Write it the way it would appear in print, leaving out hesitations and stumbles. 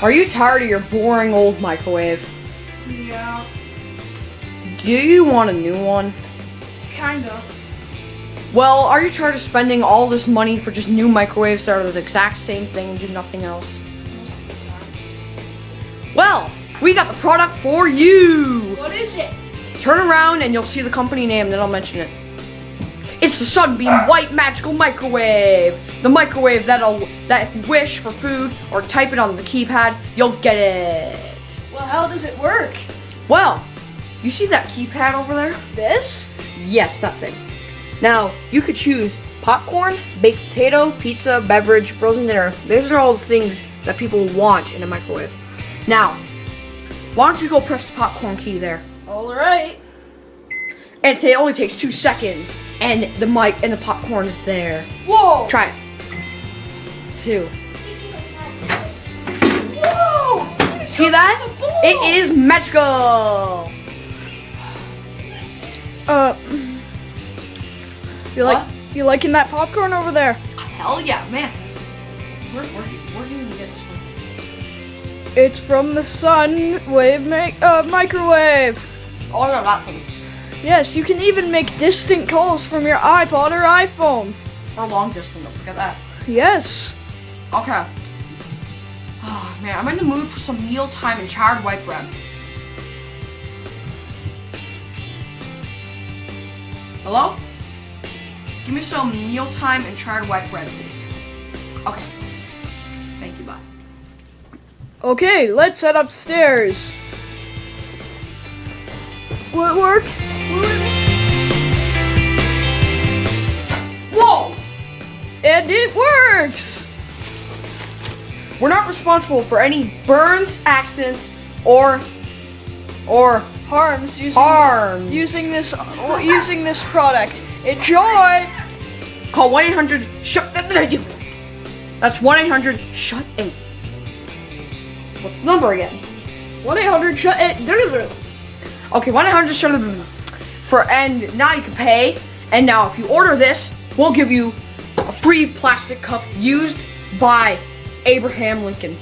Are you tired of your boring old microwave? Yeah, Do you want a new one? kinda. Well, are you tired of spending all this money for just new microwaves that are the exact same thing and do nothing else? Most of the time. Well, we got the product for you! What is it? Turn around and you'll see the company name, then I'll mention it. It's the Sunbeam White Magical Microwave! The microwave that if you wish for food or type it on the keypad, you'll get it. Well, how does it work? Well, you see that keypad over there? This? Yes, that thing. Now, you could choose popcorn, baked potato, pizza, beverage, frozen dinner. These are all the things that people want in a microwave. Now, why don't you go press the popcorn key there? Alright. And it only takes 2 seconds, and the mic and the popcorn is there. Whoa! Try it. 2. Whoa! See that? It is magical. What? You liking that popcorn over there? Hell yeah, man. Where do you get this from? It's from the Sunwave microwave. Oh no, that thing. Yes, you can even make distant calls from your iPod or iPhone. Or long distance, don't forget that. Yes. Okay. Oh man, I'm in the mood for some mealtime and charred white bread. Hello? Give me some mealtime and charred white bread, please. Okay. Thank you, bye. Okay, let's head upstairs. Will it work? Whoa! And it works! We're not responsible for any burns, accidents, or Harms harm. using this product. Enjoy! Call 1-800-SHUT. That's 1-800-SHUT-IT. What's the number again? 1-800-SHUT-IT. Okay, 1-800-SHUT. And now you can pay. And now if you order this, we'll give you a free plastic cup used by Abraham Lincoln.